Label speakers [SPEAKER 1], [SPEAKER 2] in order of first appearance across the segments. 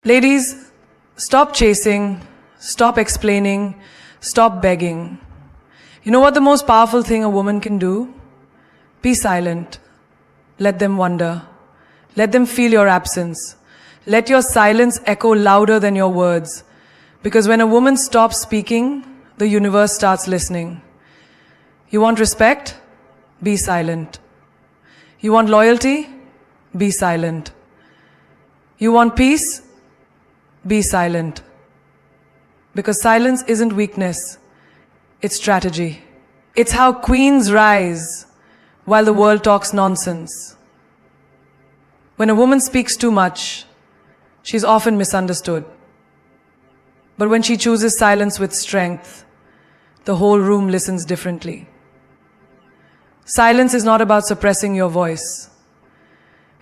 [SPEAKER 1] Ladies, stop chasing, stop explaining, stop begging. You know what the most powerful thing a woman can do? Be silent. Let them wonder. Let them feel your absence. Let your silence echo louder than your words. Because when a woman stops speaking, the universe starts listening. You want respect? Be silent. You want loyalty? Be silent. You want peace? Be silent. Because silence isn't weakness, it's strategy. It's how queens rise while the world talks nonsense. When a woman speaks too much, she's often misunderstood. But when she chooses silence with strength, the whole room listens differently. Silence is not about suppressing your voice.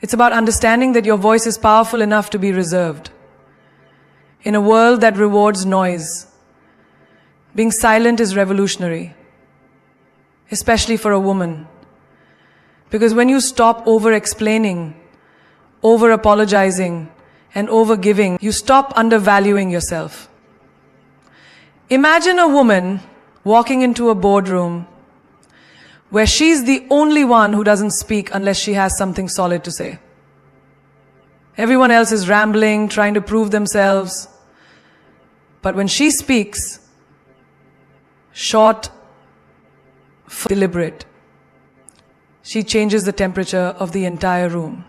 [SPEAKER 1] It's about understanding that your voice is powerful enough to be reserved. In a world that rewards noise, being silent is revolutionary, especially for a woman. Because when you stop over-explaining, over-apologizing, and over-giving, you stop undervaluing yourself. Imagine a woman walking into a boardroom where she's the only one who doesn't speak unless she has something solid to say. Everyone else is rambling, trying to prove themselves. But when she speaks, short, deliberate, she changes the temperature of the entire room.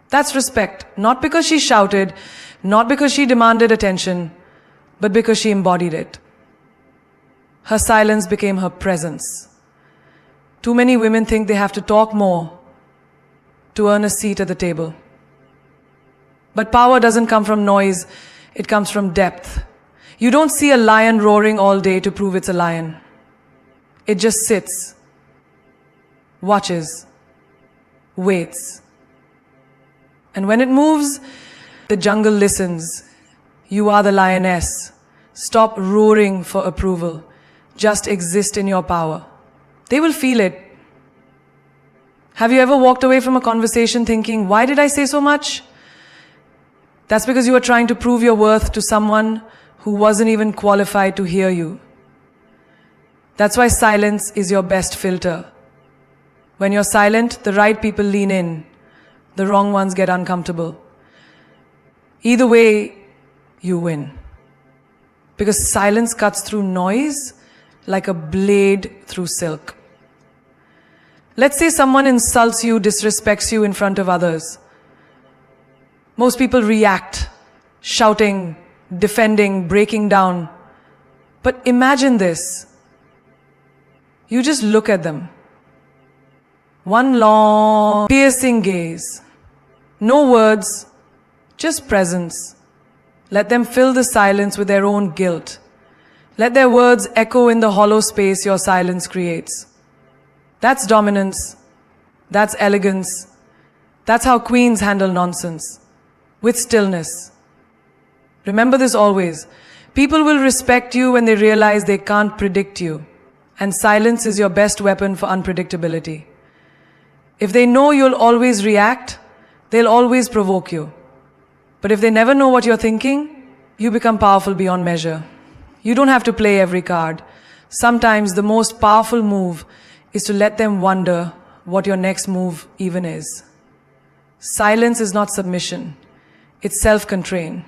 [SPEAKER 1] That's respect, not because she shouted, not because she demanded attention, but because she embodied it. Her silence became her presence. Too many women think they have to talk more to earn a seat at the table. But power doesn't come from noise, it comes from depth. You don't see a lion roaring all day to prove it's a lion. It just sits, watches, waits. And when it moves, the jungle listens. You are the lioness. Stop roaring for approval. Just exist in your power. They will feel it. Have you ever walked away from a conversation thinking, why did I say so much? That's because you were trying to prove your worth to someone who wasn't even qualified to hear you. That's why silence is your best filter. When you're silent, the right people lean in. The wrong ones get uncomfortable. Either way, you win. Because silence cuts through noise like a blade through silk. Let's say someone insults you, disrespects you in front of others. Most people react, shouting, defending, breaking down. But imagine this. You just look at them. One long, piercing gaze. No words, just presence. Let them fill the silence with their own guilt. Let their words echo in the hollow space your silence creates. That's dominance. That's elegance. That's how queens handle nonsense. With stillness. Remember this always. People will respect you when they realize they can't predict you. And silence is your best weapon for unpredictability. If they know you'll always react, they'll always provoke you. But if they never know what you're thinking, you become powerful beyond measure. You don't have to play every card. Sometimes the most powerful move is to let them wonder what your next move even is. Silence is not submission. It's self-constraint.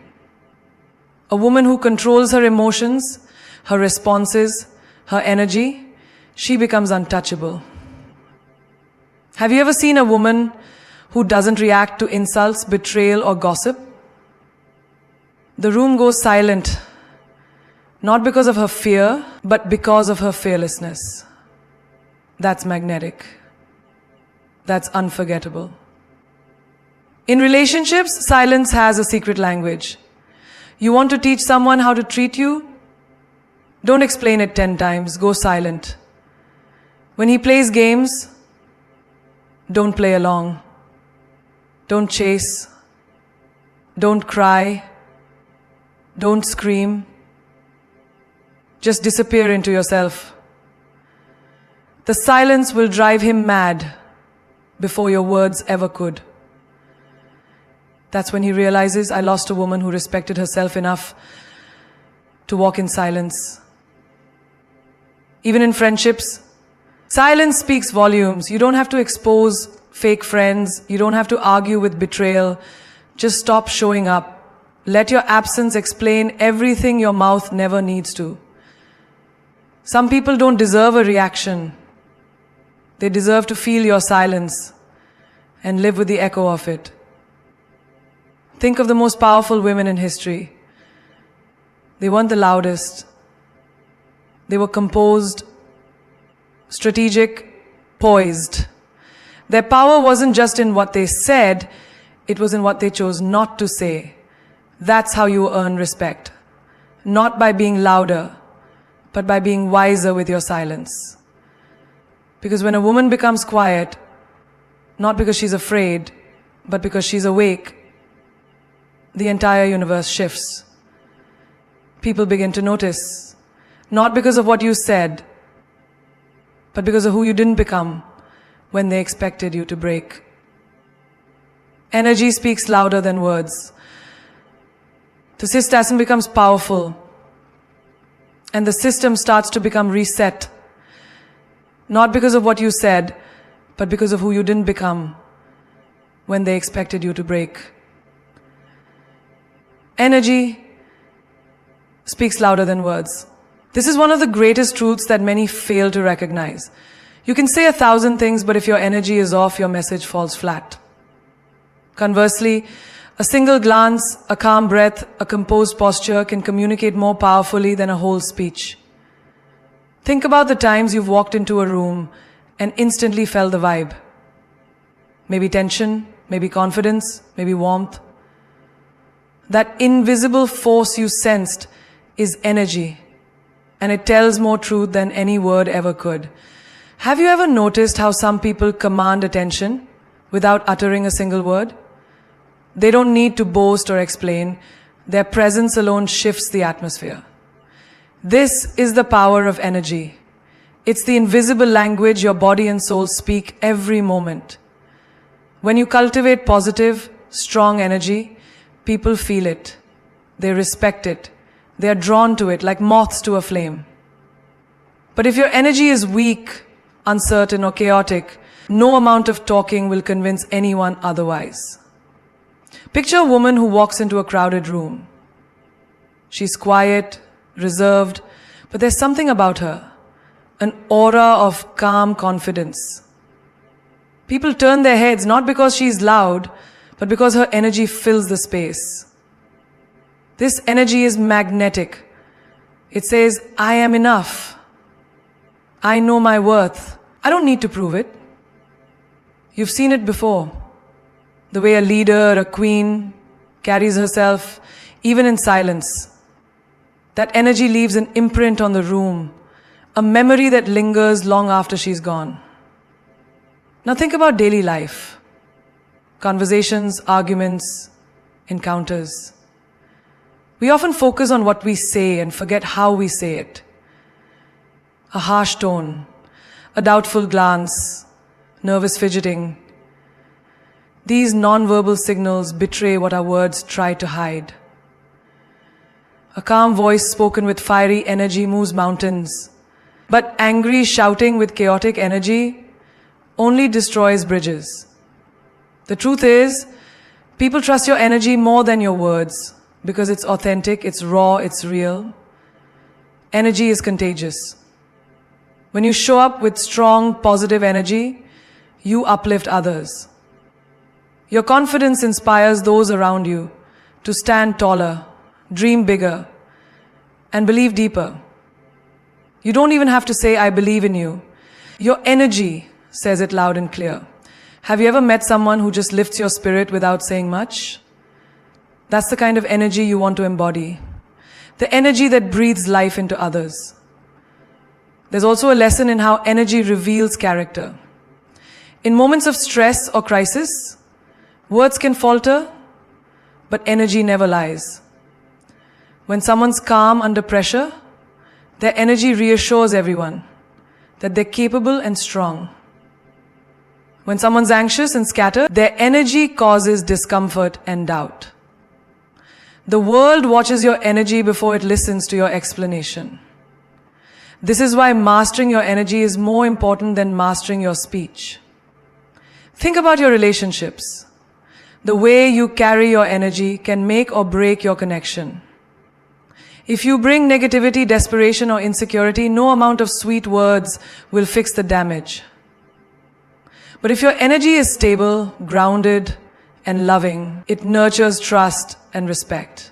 [SPEAKER 1] A woman who controls her emotions, her responses, her energy, she becomes untouchable. Have you ever seen a woman who doesn't react to insults, betrayal, or gossip? The room goes silent, not because of her fear, but because of her fearlessness. That's magnetic. That's unforgettable. In relationships, silence has a secret language. You want to teach someone how to treat you? Don't explain it 10 times. Go silent. When he plays games, don't play along. Don't chase. Don't cry. Don't scream. Just disappear into yourself. The silence will drive him mad before your words ever could. That's when he realizes, I lost a woman who respected herself enough to walk in silence. Even in friendships, silence speaks volumes. You don't have to expose fake friends. You don't have to argue with betrayal. Just stop showing up. Let your absence explain everything your mouth never needs to. Some people don't deserve a reaction. They deserve to feel your silence and live with the echo of it. Think of the most powerful women in history. They weren't the loudest. They were composed, strategic, poised. Their power wasn't just in what they said, it was in what they chose not to say. That's how you earn respect. Not by being louder, but by being wiser with your silence. Because when a woman becomes quiet, not because she's afraid, but because she's awake, the entire universe shifts. People begin to notice, not because of what you said, but because of who you didn't become when they expected you to break. Energy speaks louder than words. The system becomes powerful, and the system starts to become reset, not because of what you said, but because of who you didn't become when they expected you to break. Energy speaks louder than words. This is one of the greatest truths that many fail to recognize. You can say 1,000 things, but if your energy is off, your message falls flat. Conversely, a single glance, a calm breath, a composed posture can communicate more powerfully than a whole speech. Think about the times you've walked into a room and instantly felt the vibe. Maybe tension, maybe confidence, maybe warmth. That invisible force you sensed is energy, and it tells more truth than any word ever could. Have you ever noticed how some people command attention without uttering a single word? They don't need to boast or explain. Their presence alone shifts the atmosphere. This is the power of energy. It's the invisible language your body and soul speak every moment. When you cultivate positive, strong energy, people feel it. They respect it. They are drawn to it like moths to a flame. But if your energy is weak, uncertain, or chaotic, no amount of talking will convince anyone otherwise. Picture a woman who walks into a crowded room. She's quiet, reserved, but there's something about her, an aura of calm confidence. People turn their heads not because she's loud, but because her energy fills the space. This energy is magnetic. It says, I am enough. I know my worth. I don't need to prove it. You've seen it before. The way a leader, a queen, carries herself, even in silence. That energy leaves an imprint on the room, a memory that lingers long after she's gone. Now think about daily life. Conversations, arguments, encounters. We often focus on what we say and forget how we say it. A harsh tone, a doubtful glance, nervous fidgeting. These non-verbal signals betray what our words try to hide. A calm voice spoken with fiery energy moves mountains, but angry shouting with chaotic energy only destroys bridges. The truth is, people trust your energy more than your words because it's authentic, it's raw, it's real. Energy is contagious. When you show up with strong, positive energy, you uplift others. Your confidence inspires those around you to stand taller, dream bigger, and believe deeper. You don't even have to say, I believe in you. Your energy says it loud and clear. Have you ever met someone who just lifts your spirit without saying much? That's the kind of energy you want to embody. The energy that breathes life into others. There's also a lesson in how energy reveals character. In moments of stress or crisis, words can falter, but energy never lies. When someone's calm under pressure, their energy reassures everyone that they're capable and strong. When someone's anxious and scattered, their energy causes discomfort and doubt. The world watches your energy before it listens to your explanation. This is why mastering your energy is more important than mastering your speech. Think about your relationships. The way you carry your energy can make or break your connection. If you bring negativity, desperation, or insecurity, no amount of sweet words will fix the damage. But if your energy is stable, grounded, and loving, it nurtures trust and respect.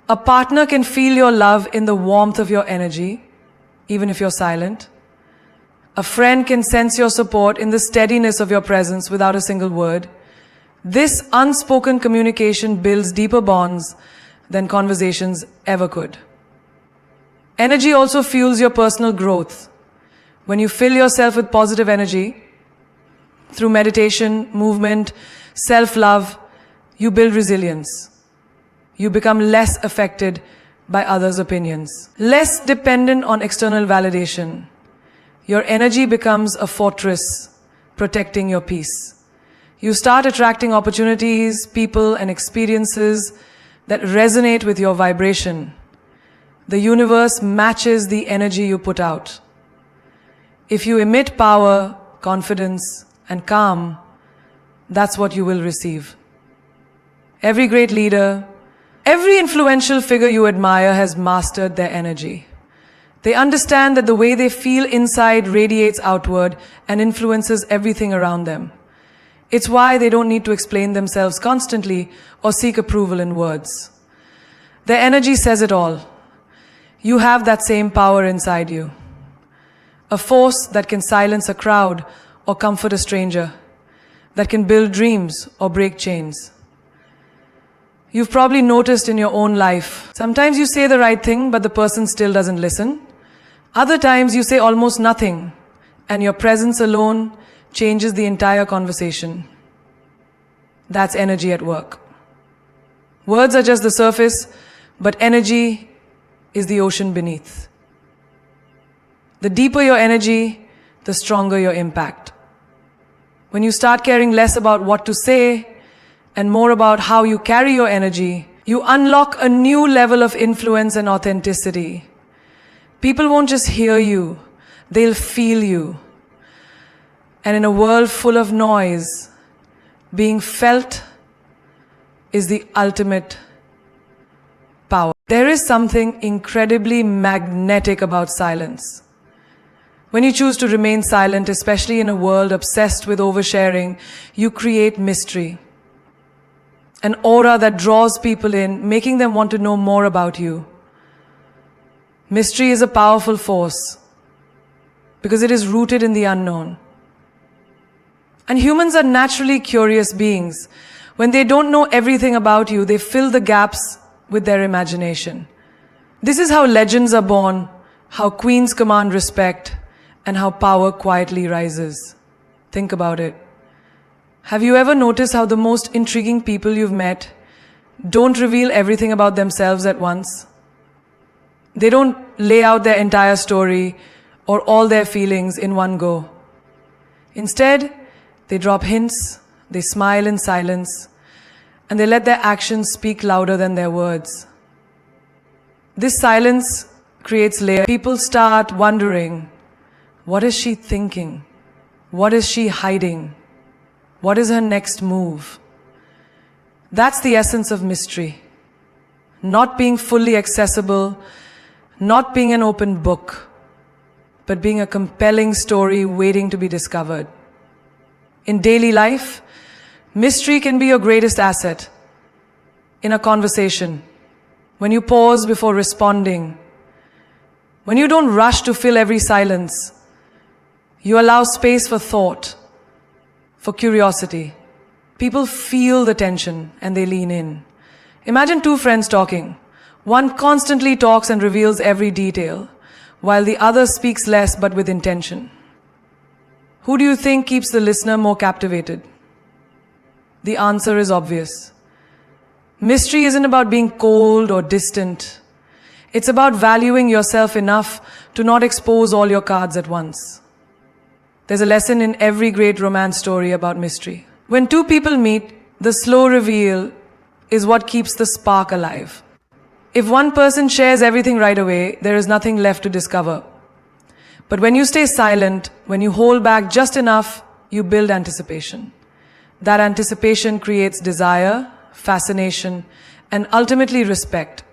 [SPEAKER 1] A partner can feel your love in the warmth of your energy, even if you're silent. A friend can sense your support in the steadiness of your presence without a single word. This unspoken communication builds deeper bonds than conversations ever could. Energy also fuels your personal growth. When you fill yourself with positive energy, through meditation, movement, self-love, you build resilience. You become less affected by others' opinions, less dependent on external validation. Your energy becomes a fortress, protecting your peace. You start attracting opportunities, people, and experiences that resonate with your vibration. The universe matches the energy you put out. If you emit power, confidence, and calm, that's what you will receive. Every great leader, every influential figure you admire has mastered their energy. They understand that the way they feel inside radiates outward and influences everything around them. It's why they don't need to explain themselves constantly or seek approval in words. Their energy says it all. You have that same power inside you. A force that can silence a crowd or comfort a stranger, that can build dreams or break chains. You've probably noticed in your own life, sometimes you say the right thing, but the person still doesn't listen. Other times you say almost nothing, and your presence alone changes the entire conversation. That's energy at work. Words are just the surface, but energy is the ocean beneath. The deeper your energy, the stronger your impact. When you start caring less about what to say and more about how you carry your energy, you unlock a new level of influence and authenticity. People won't just hear you, they'll feel you. And in a world full of noise, being felt is the ultimate power. There is something incredibly magnetic about silence. When you choose to remain silent, especially in a world obsessed with oversharing, you create mystery. An aura that draws people in, making them want to know more about you. Mystery is a powerful force because it is rooted in the unknown. And humans are naturally curious beings. When they don't know everything about you, they fill the gaps with their imagination. This is how legends are born, how queens command respect, and how power quietly rises. Think about it. Have you ever noticed how the most intriguing people you've met don't reveal everything about themselves at once? They don't lay out their entire story or all their feelings in one go. Instead, they drop hints, they smile in silence, and they let their actions speak louder than their words. This silence creates layers. People start wondering, what is she thinking? What is she hiding? What is her next move? That's the essence of mystery. Not being fully accessible, not being an open book, but being a compelling story waiting to be discovered. In daily life, mystery can be your greatest asset. In a conversation, when you pause before responding, when you don't rush to fill every silence, you allow space for thought, for curiosity. People feel the tension and they lean in. Imagine two friends talking. One constantly talks and reveals every detail, while the other speaks less but with intention. Who do you think keeps the listener more captivated? The answer is obvious. Mystery isn't about being cold or distant. It's about valuing yourself enough to not expose all your cards at once. There's a lesson in every great romance story about mystery. When two people meet, the slow reveal is what keeps the spark alive. If one person shares everything right away, there is nothing left to discover. But when you stay silent, when you hold back just enough, you build anticipation. That anticipation creates desire, fascination, and ultimately respect.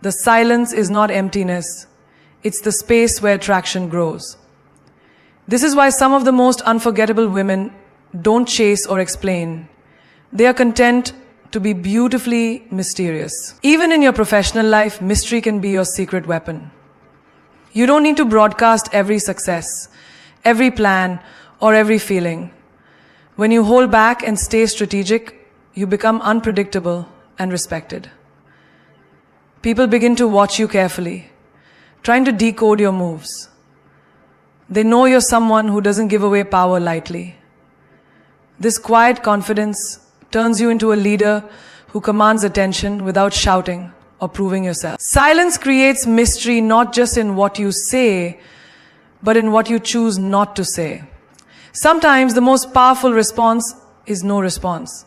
[SPEAKER 1] The silence is not emptiness. It's the space where attraction grows. This is why some of the most unforgettable women don't chase or explain. They are content to be beautifully mysterious. Even in your professional life, mystery can be your secret weapon. You don't need to broadcast every success, every plan, or every feeling. When you hold back and stay strategic, you become unpredictable and respected. People begin to watch you carefully, trying to decode your moves. They know you're someone who doesn't give away power lightly. This quiet confidence turns you into a leader who commands attention without shouting or proving yourself. Silence creates mystery not just in what you say, but in what you choose not to say. Sometimes the most powerful response is no response.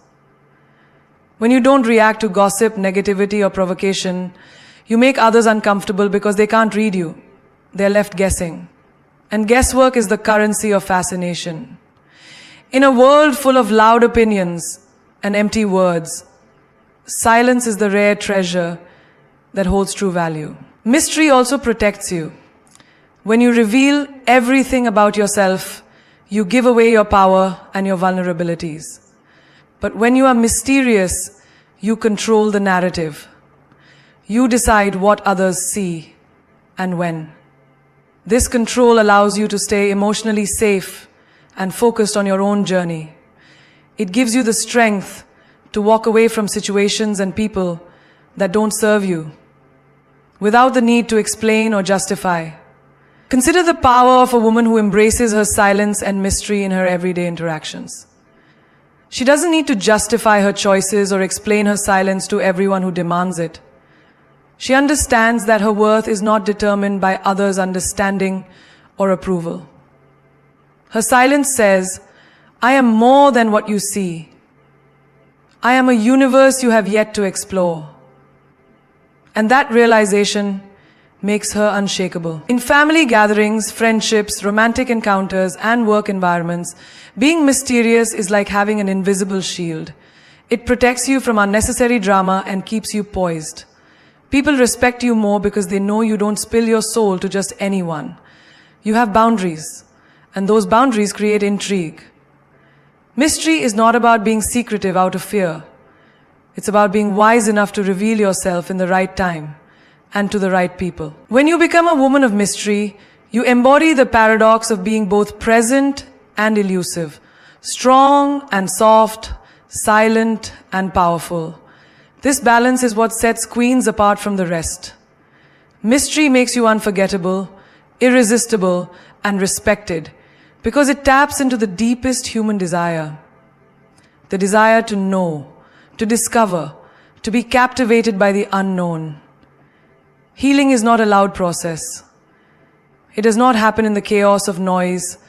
[SPEAKER 1] When you don't react to gossip, negativity, or provocation, you make others uncomfortable because they can't read you. They're left guessing. And guesswork is the currency of fascination. In a world full of loud opinions and empty words, silence is the rare treasure that holds true value. Mystery also protects you. When you reveal everything about yourself, you give away your power and your vulnerabilities. But when you are mysterious, you control the narrative. You decide what others see and when. This control allows you to stay emotionally safe and focused on your own journey. It gives you the strength to walk away from situations and people that don't serve you, without the need to explain or justify. Consider the power of a woman who embraces her silence and mystery in her everyday interactions. She doesn't need to justify her choices or explain her silence to everyone who demands it. She understands that her worth is not determined by others' understanding or approval. Her silence says, I am more than what you see. I am a universe you have yet to explore. And that realization makes her unshakable. In family gatherings, friendships, romantic encounters, and work environments, being mysterious is like having an invisible shield. It protects you from unnecessary drama and keeps you poised. People respect you more because they know you don't spill your soul to just anyone. You have boundaries, and those boundaries create intrigue. Mystery is not about being secretive out of fear. It's about being wise enough to reveal yourself in the right time and to the right people. When you become a woman of mystery, you embody the paradox of being both present and elusive, strong and soft, silent and powerful. This balance is what sets queens apart from the rest. Mystery makes you unforgettable, irresistible, and respected because it taps into the deepest human desire. The desire to know, to discover, to be captivated by the unknown. Healing is not a loud process. It does not happen in the chaos of noise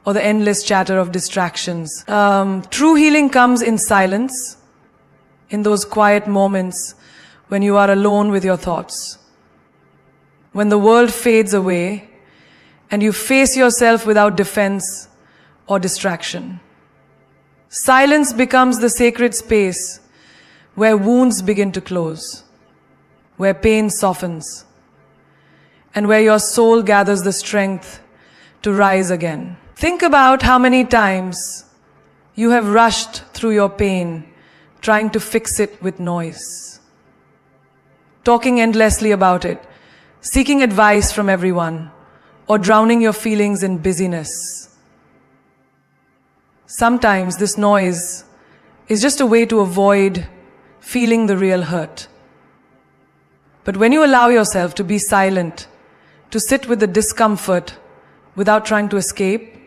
[SPEAKER 1] or the endless chatter of distractions. True healing comes in silence, in those quiet moments when you are alone with your thoughts. When the world fades away and you face yourself without defense or distraction. Silence becomes the sacred space where wounds begin to close, where pain softens, and where your soul gathers the strength to rise again. Think about how many times you have rushed through your pain, trying to fix it with noise, talking endlessly about it, seeking advice from everyone, or drowning your feelings in busyness. Sometimes this noise is just a way to avoid feeling the real hurt. But when you allow yourself to be silent, to sit with the discomfort without trying to escape,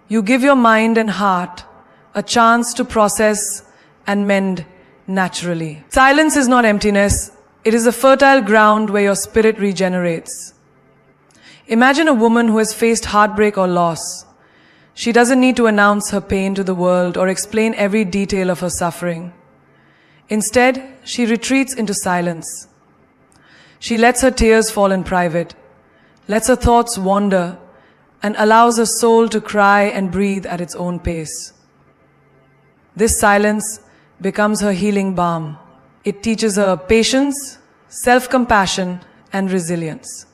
[SPEAKER 1] you give your mind and heart a chance to process and mend naturally. Silence is not emptiness. It is a fertile ground where your spirit regenerates. Imagine a woman who has faced heartbreak or loss. She doesn't need to announce her pain to the world or explain every detail of her suffering. Instead, she retreats into silence. She lets her tears fall in private, lets her thoughts wander, and allows her soul to cry and breathe at its own pace. This silence becomes her healing balm. It teaches her patience, self-compassion, and resilience.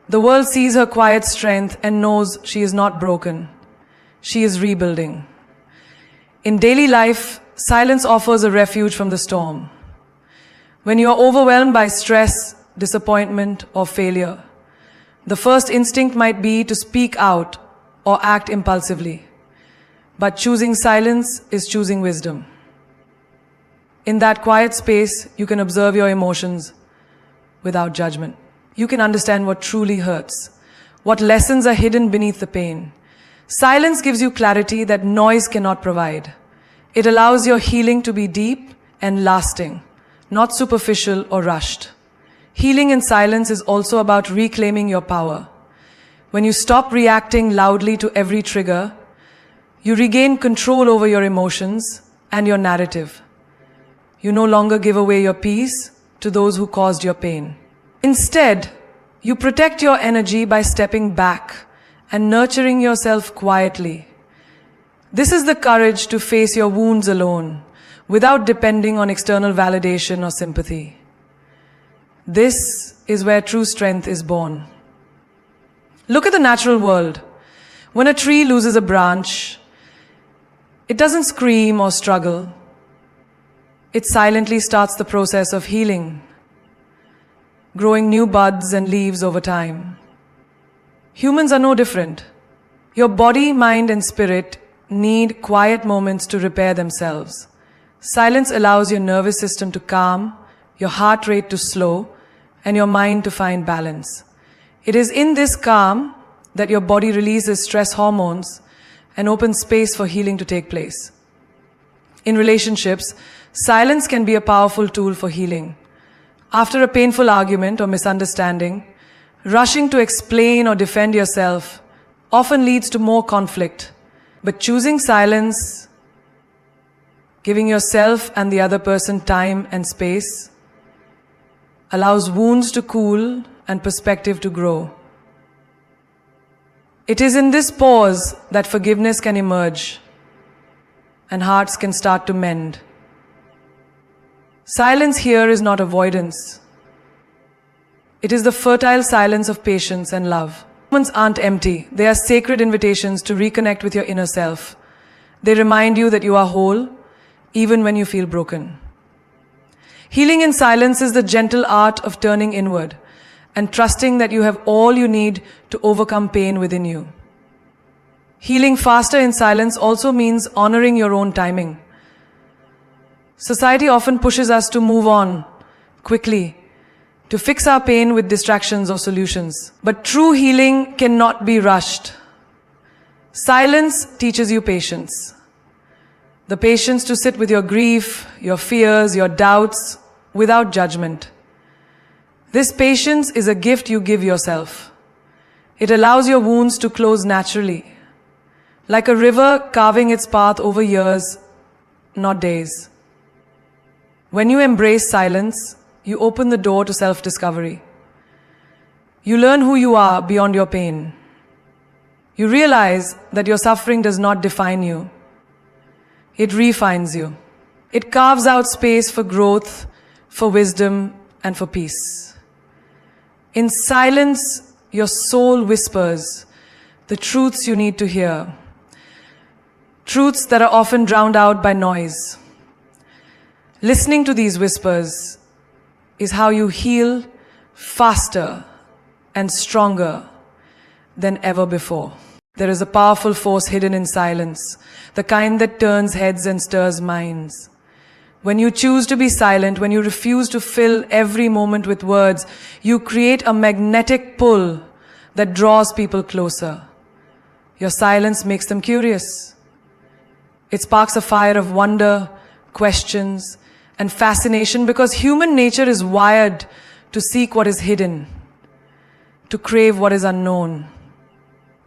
[SPEAKER 1] The world sees her quiet strength and knows she is not broken. She is rebuilding. In daily life, silence offers a refuge from the storm. When you are overwhelmed by stress, disappointment, or failure, the first instinct might be to speak out or act impulsively. But choosing silence is choosing wisdom. In that quiet space, you can observe your emotions without judgment. You can understand what truly hurts, what lessons are hidden beneath the pain. Silence gives you clarity that noise cannot provide. It allows your healing to be deep and lasting, not superficial or rushed. Healing in silence is also about reclaiming your power. When you stop reacting loudly to every trigger, you regain control over your emotions and your narrative. You no longer give away your peace to those who caused your pain. Instead, you protect your energy by stepping back and nurturing yourself quietly. This is the courage to face your wounds alone, without depending on external validation or sympathy. This is where true strength is born. Look at the natural world. When a tree loses a branch, it doesn't scream or struggle. It silently starts the process of healing, growing new buds and leaves over time. Humans are no different. Your body, mind, and spirit need quiet moments to repair themselves. Silence allows your nervous system to calm, your heart rate to slow, and your mind to find balance. It is in this calm that your body releases stress hormones and opens space for healing to take place. In relationships, silence can be a powerful tool for healing. After a painful argument or misunderstanding, rushing to explain or defend yourself often leads to more conflict. But choosing silence, giving yourself and the other person time and space, allows wounds to cool and perspective to grow. It is in this pause that forgiveness can emerge and hearts can start to mend. Silence here is not avoidance. It is the fertile silence of patience and love. Moments aren't empty. They are sacred invitations to reconnect with your inner self. They remind you that you are whole, even when you feel broken. Healing in silence is the gentle art of turning inward and trusting that you have all you need to overcome pain within you. Healing faster in silence also means honoring your own timing. Society often pushes us to move on quickly, to fix our pain with distractions or solutions. But true healing cannot be rushed. Silence teaches you patience. The patience to sit with your grief, your fears, your doubts, without judgment. This patience is a gift you give yourself. It allows your wounds to close naturally, like a river carving its path over years, not days. When you embrace silence, you open the door to self-discovery. You learn who you are beyond your pain. You realize that your suffering does not define you. It refines you. It carves out space for growth, for wisdom, and for peace. In silence, your soul whispers the truths you need to hear. Truths that are often drowned out by noise. Listening to these whispers is how you heal faster and stronger than ever before. There is a powerful force hidden in silence, the kind that turns heads and stirs minds. When you choose to be silent, when you refuse to fill every moment with words, you create a magnetic pull that draws people closer. Your silence makes them curious. It sparks a fire of wonder, questions, and fascination because human nature is wired to seek what is hidden, to crave what is unknown.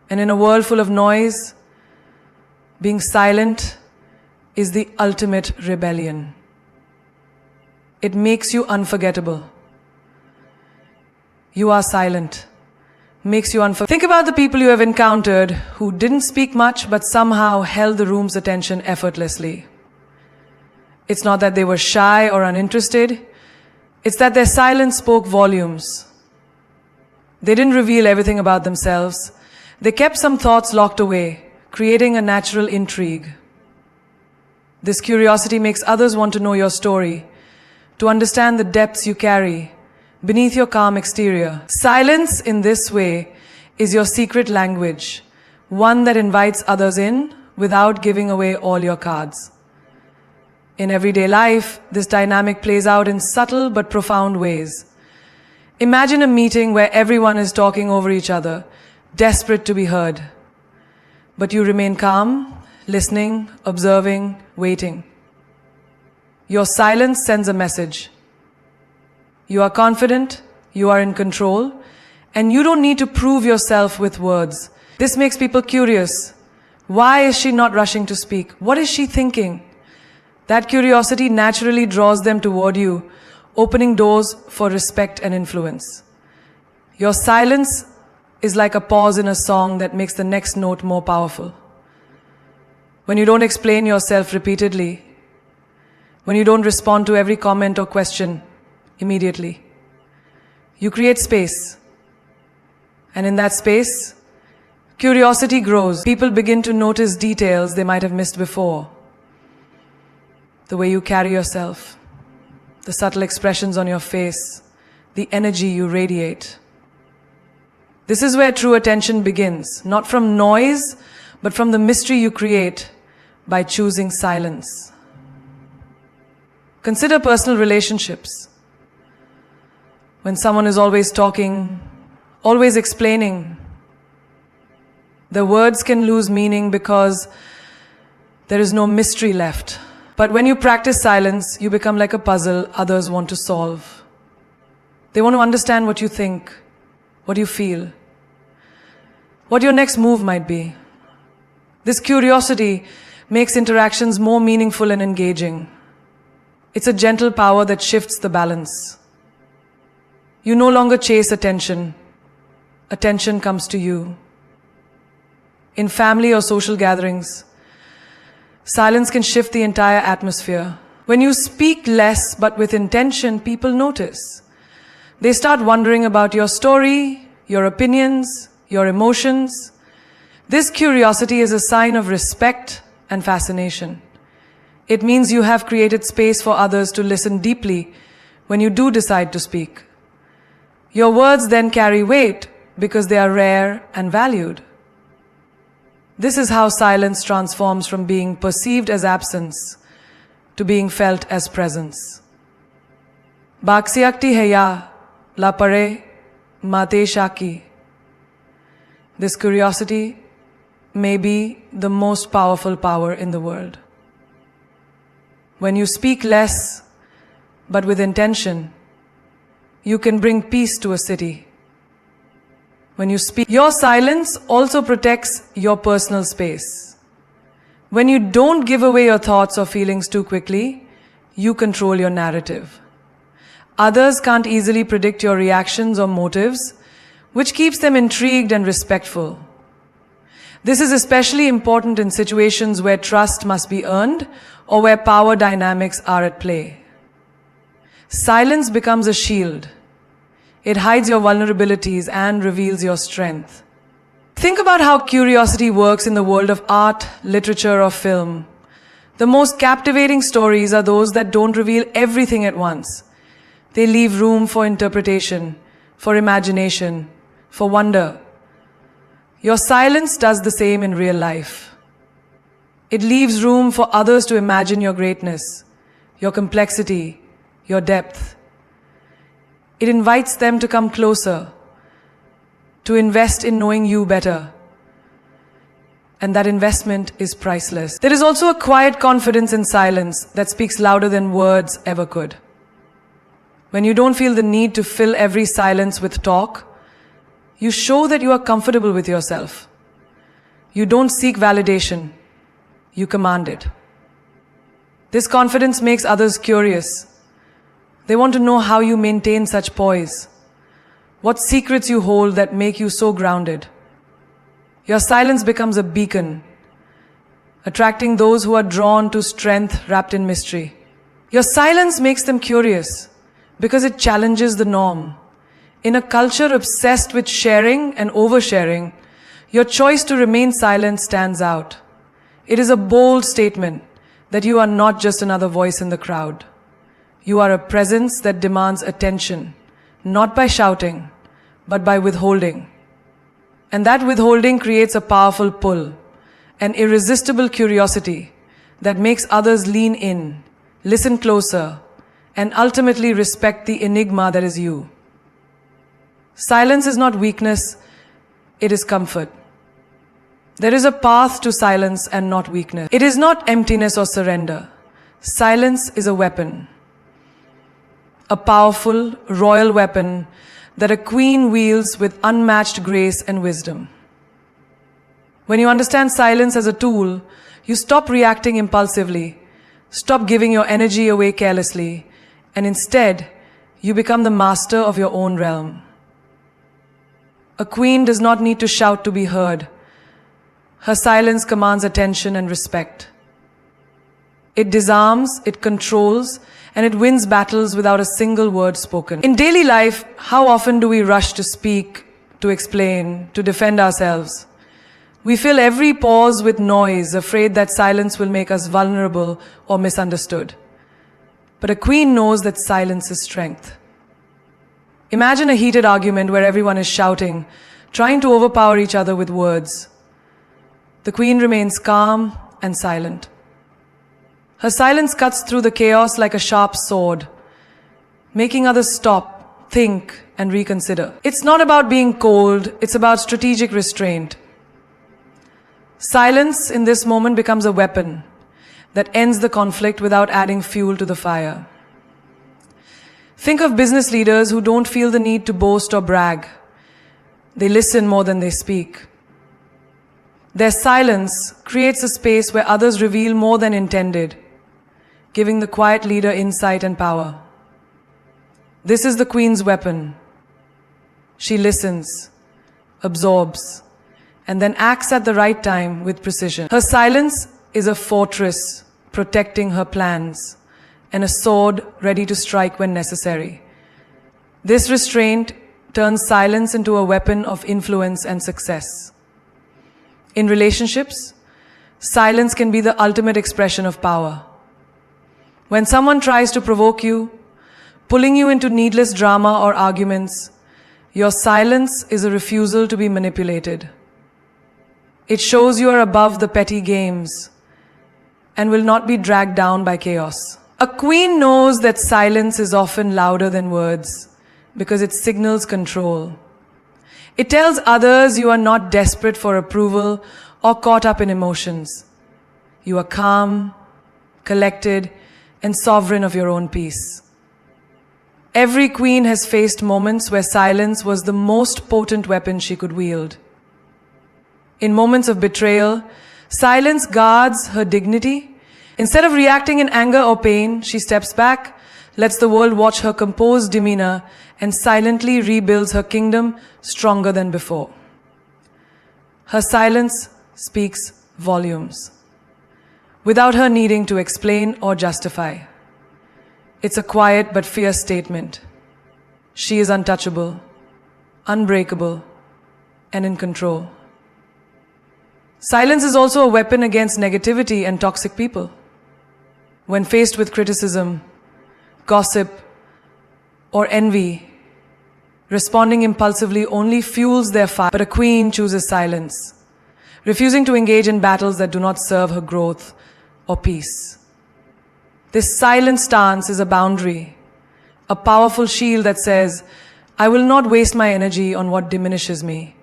[SPEAKER 1] And in a world full of noise, Being silent is the ultimate rebellion. It makes you unforgettable. You are silent. Makes you unforgettable. Think about the people you have encountered who didn't speak much but somehow held the room's attention effortlessly. It's not that they were shy or uninterested. It's that their silence spoke volumes. They didn't reveal everything about themselves. They kept some thoughts locked away, creating a natural intrigue. This curiosity makes others want to know your story, to understand the depths you carry beneath your calm exterior. Silence in this way is your secret language, one that invites others in without giving away all your cards. In everyday life, this dynamic plays out in subtle but profound ways. Imagine a meeting where everyone is talking over each other, desperate to be heard. But you remain calm, listening, observing, waiting. Your silence sends a message. You are confident, you are in control, and you don't need to prove yourself with words. This makes people curious. Why is she not rushing to speak? What is she thinking? That curiosity naturally draws them toward you, opening doors for respect and influence. Your silence is like a pause in a song that makes the next note more powerful. When you don't explain yourself repeatedly, when you don't respond to every comment or question immediately, you create space. And in that space, curiosity grows. People begin to notice details they might have missed before. The way you carry yourself, the subtle expressions on your face, the energy you radiate. This is where true attention begins, not from noise, but from the mystery you create by choosing silence. Consider personal relationships. When someone is always talking, always explaining, the words can lose meaning because there is no mystery left. But when you practice silence, you become like a puzzle others want to solve. They want to understand what you think, what you feel, what your next move might be. This curiosity makes interactions more meaningful and engaging. It's a gentle power that shifts the balance. You no longer chase attention. Attention comes to you. In family or social gatherings, silence can shift the entire atmosphere. When you speak less but with intention, people notice. They start wondering about your story, your opinions, your emotions. This curiosity is a sign of respect and fascination. It means you have created space for others to listen deeply when you do decide to speak. Your words then carry weight because they are rare and valued. This is how silence transforms from being perceived as absence to being felt as presence. Baksiakti heya la pare mate shaki. This curiosity may be the most powerful power in the world. When you speak less, but with intention, you can bring peace to a city. When you speak, your silence also protects your personal space. When you don't give away your thoughts or feelings too quickly, you control your narrative. Others can't easily predict your reactions or motives, which keeps them intrigued and respectful. This is especially important in situations where trust must be earned or where power dynamics are at play. Silence becomes a shield. It hides your vulnerabilities and reveals your strength. Think about how curiosity works in the world of art, literature, or film. The most captivating stories are those that don't reveal everything at once. They leave room for interpretation, for imagination, for wonder. Your silence does the same in real life. It leaves room for others to imagine your greatness, your complexity, your depth. It invites them to come closer, to invest in knowing you better. And that investment is priceless. There is also a quiet confidence in silence that speaks louder than words ever could. When you don't feel the need to fill every silence with talk, you show that you are comfortable with yourself. You don't seek validation. you command it. This confidence makes others curious. They want to know how you maintain such poise. What secrets you hold that make you so grounded. Your silence becomes a beacon, attracting those who are drawn to strength wrapped in mystery. Your silence makes them curious because it challenges the norm. In a culture obsessed with sharing and oversharing, your choice to remain silent stands out. It is a bold statement that you are not just another voice in the crowd. You are a presence that demands attention, not by shouting, but by withholding. And that withholding creates a powerful pull, an irresistible curiosity that makes others lean in, listen closer, and ultimately respect the enigma that is you. Silence is not weakness, it is comfort. There is a path to silence and not weakness. It is not emptiness or surrender. Silence is a weapon. A powerful, royal weapon that a queen wields with unmatched grace and wisdom. When you understand silence as a tool, you stop reacting impulsively, stop giving your energy away carelessly, and instead, you become the master of your own realm. A queen does not need to shout to be heard. Her silence commands attention and respect. It disarms, it controls, and it wins battles without a single word spoken. In daily life, how often do we rush to speak, to explain, to defend ourselves? We fill every pause with noise, afraid that silence will make us vulnerable or misunderstood. But a queen knows that silence is strength. Imagine a heated argument where everyone is shouting, trying to overpower each other with words. The queen remains calm and silent. Her silence cuts through the chaos like a sharp sword, making others stop, think, and reconsider. It's not about being cold, it's about strategic restraint. Silence in this moment becomes a weapon that ends the conflict without adding fuel to the fire. Think of business leaders who don't feel the need to boast or brag. They listen more than they speak. Their silence creates a space where others reveal more than intended, giving the quiet leader insight and power. This is the queen's weapon. She listens, absorbs, and then acts at the right time with precision. Her silence is a fortress protecting her plans, and a sword ready to strike when necessary. This restraint turns silence into a weapon of influence and success. In relationships, silence can be the ultimate expression of power. When someone tries to provoke you, pulling you into needless drama or arguments, your silence is a refusal to be manipulated. It shows you are above the petty games and will not be dragged down by chaos. A queen knows that silence is often louder than words because it signals control. It tells others you are not desperate for approval or caught up in emotions. You are calm, collected, and sovereign of your own peace. Every queen has faced moments where silence was the most potent weapon she could wield. In moments of betrayal, silence guards her dignity. Instead of reacting in anger or pain, she steps back, lets the world watch her composed demeanor, and silently rebuilds her kingdom stronger than before. Her silence speaks volumes, without her needing to explain or justify. It's a quiet but fierce statement. She is untouchable, unbreakable, and in control. Silence is also a weapon against negativity and toxic people. When faced with criticism, gossip, or envy, responding impulsively only fuels their fire. But a queen chooses silence, refusing to engage in battles that do not serve her growth or peace. This silent stance is a boundary, a powerful shield that says, I will not waste my energy on what diminishes me.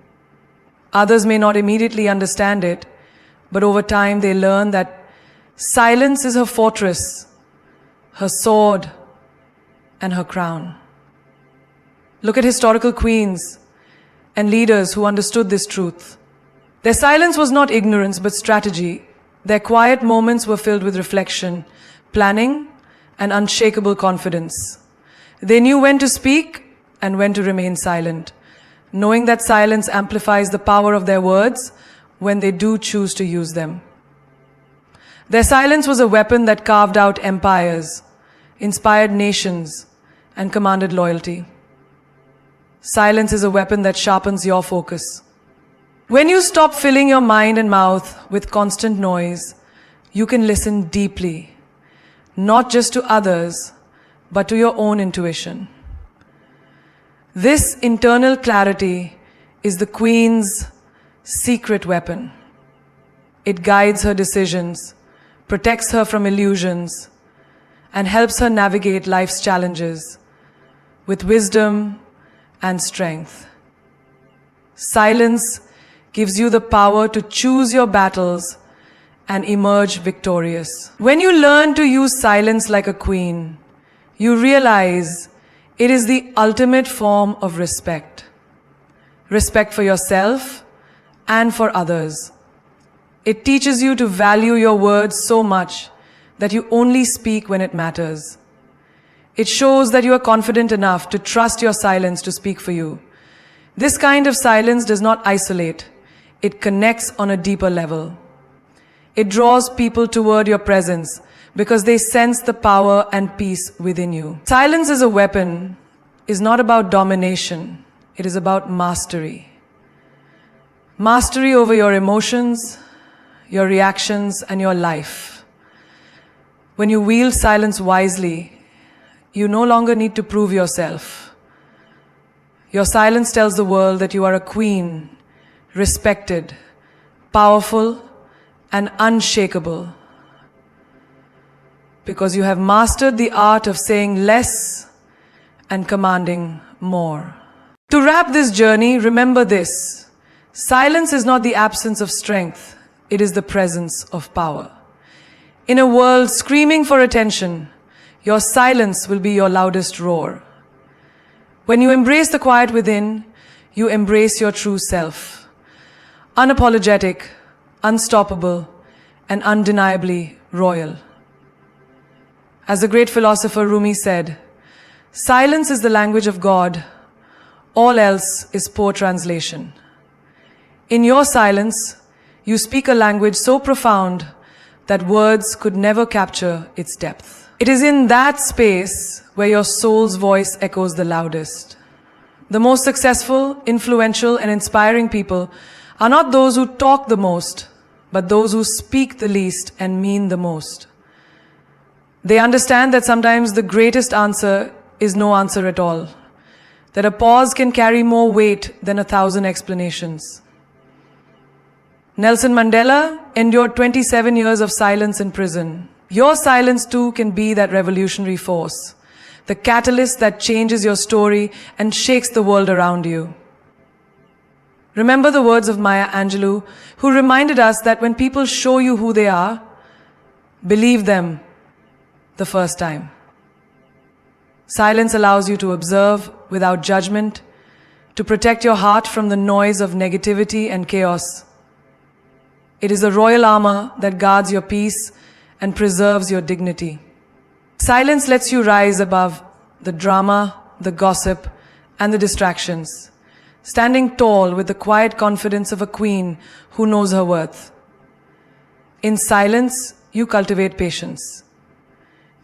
[SPEAKER 1] Others may not immediately understand it, but over time they learn that silence is her fortress, her sword, and her crown. Look at historical queens and leaders who understood this truth. Their silence was not ignorance but strategy. Their quiet moments were filled with reflection, planning, and unshakable confidence. They knew when to speak and when to remain silent, knowing that silence amplifies the power of their words when they do choose to use them. Their silence was a weapon that carved out empires, inspired nations, and commanded loyalty. Silence is a weapon that sharpens your focus. When you stop filling your mind and mouth with constant noise, you can listen deeply, not just to others, but to your own intuition. This internal clarity is the Queen's secret weapon. It guides her decisions, protects her from illusions, and helps her navigate life's challenges with wisdom and strength. Silence gives you the power to choose your battles and emerge victorious. When you learn to use silence like a queen, you realize it is the ultimate form of respect. Respect for yourself and for others. It teaches you to value your words so much that you only speak when it matters. It shows that you are confident enough to trust your silence to speak for you. This kind of silence does not isolate. It connects on a deeper level. It draws people toward your presence because they sense the power and peace within you. Silence as a weapon is not about domination. It is about mastery. Mastery over your emotions, your reactions, and your life. When you wield silence wisely, you no longer need to prove yourself. Your silence tells the world that you are a queen, respected, powerful, and unshakable. Because you have mastered the art of saying less and commanding more. To wrap this journey, remember this. Silence is not the absence of strength. It is the presence of power. In a world screaming for attention, your silence will be your loudest roar. When you embrace the quiet within, you embrace your true self. Unapologetic, unstoppable, and undeniably royal. As the great philosopher Rumi said, silence is the language of God. All else is poor translation. In your silence, you speak a language so profound that words could never capture its depth. It is in that space where your soul's voice echoes the loudest. The most successful, influential, and inspiring people are not those who talk the most, but those who speak the least and mean the most. They understand that sometimes the greatest answer is no answer at all, that a pause can carry more weight than 1,000 explanations. Nelson Mandela endured 27 years of silence in prison. Your silence too can be that revolutionary force, the catalyst that changes your story and shakes the world around you. Remember the words of Maya Angelou, who reminded us that when people show you who they are, believe them the first time. Silence allows you to observe without judgment, to protect your heart from the noise of negativity and chaos. It is a royal armor that guards your peace and preserves your dignity. Silence lets you rise above the drama, the gossip, and the distractions, standing tall with the quiet confidence of a queen who knows her worth. In silence, you cultivate patience.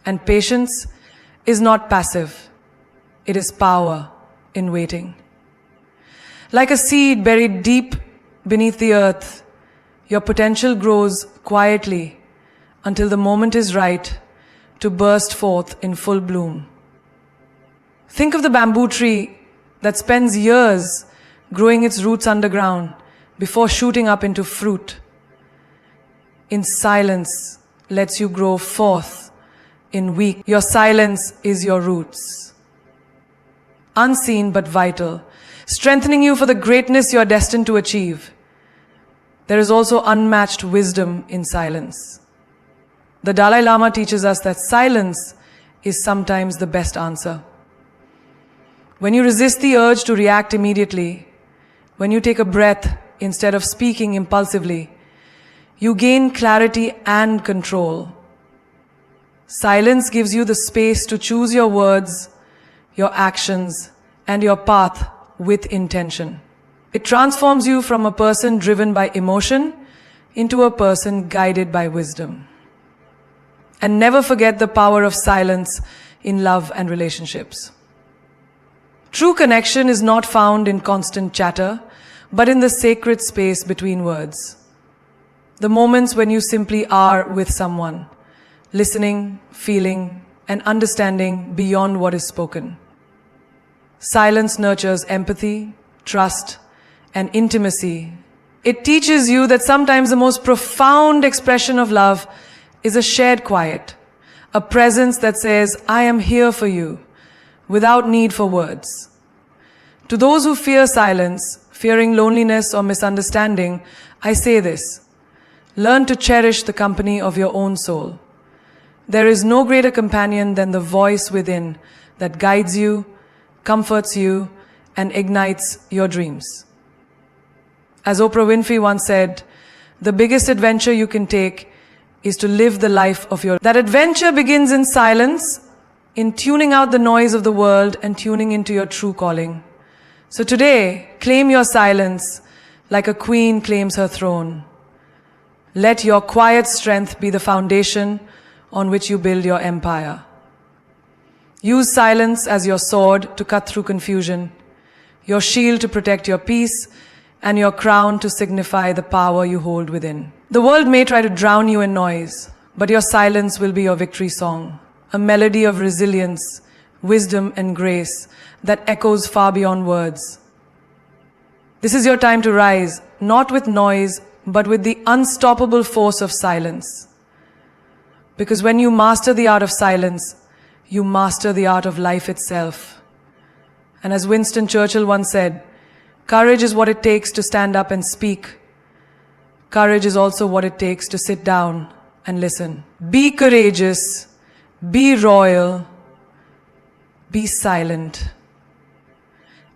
[SPEAKER 1] And patience is not passive. It is power in waiting. Like a seed buried deep beneath the earth, your potential grows quietly until the moment is right to burst forth in full bloom. Think of the bamboo tree that spends years growing its roots underground before shooting up into fruit. In silence lets you grow forth in weak. Your silence is your roots. Unseen but vital, strengthening you for the greatness you are destined to achieve. There is also unmatched wisdom in silence. The Dalai Lama teaches us that silence is sometimes the best answer. When you resist the urge to react immediately, when you take a breath instead of speaking impulsively, you gain clarity and control. Silence gives you the space to choose your words, your actions, and your path with intention. It transforms you from a person driven by emotion into a person guided by wisdom. And never forget the power of silence in love and relationships. True connection is not found in constant chatter, but in the sacred space between words. The moments when you simply are with someone, listening, feeling, and understanding beyond what is spoken. Silence nurtures empathy, trust, and intimacy. It teaches you that sometimes the most profound expression of love is a shared quiet, a presence that says, I am here for you, without need for words. To those who fear silence, fearing loneliness or misunderstanding, I say this: learn to cherish the company of your own soul. There is no greater companion than the voice within that guides you, comforts you, and ignites your dreams. As Oprah Winfrey once said, the biggest adventure you can take is to live the life of your... That adventure begins in silence, in tuning out the noise of the world and tuning into your true calling. So today, claim your silence like a queen claims her throne. Let your quiet strength be the foundation on which you build your empire. Use silence as your sword to cut through confusion, your shield to protect your peace, and your crown to signify the power you hold within. The world may try to drown you in noise, but your silence will be your victory song, a melody of resilience, wisdom, and grace that echoes far beyond words. This is your time to rise, not with noise, but with the unstoppable force of silence. Because when you master the art of silence, you master the art of life itself. And as Winston Churchill once said, courage is what it takes to stand up and speak. Courage is also what it takes to sit down and listen. Be courageous, be royal, be silent.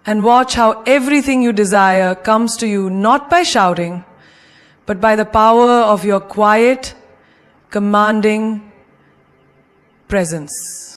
[SPEAKER 1] And watch how everything you desire comes to you not by shouting, but by the power of your quiet, commanding presence.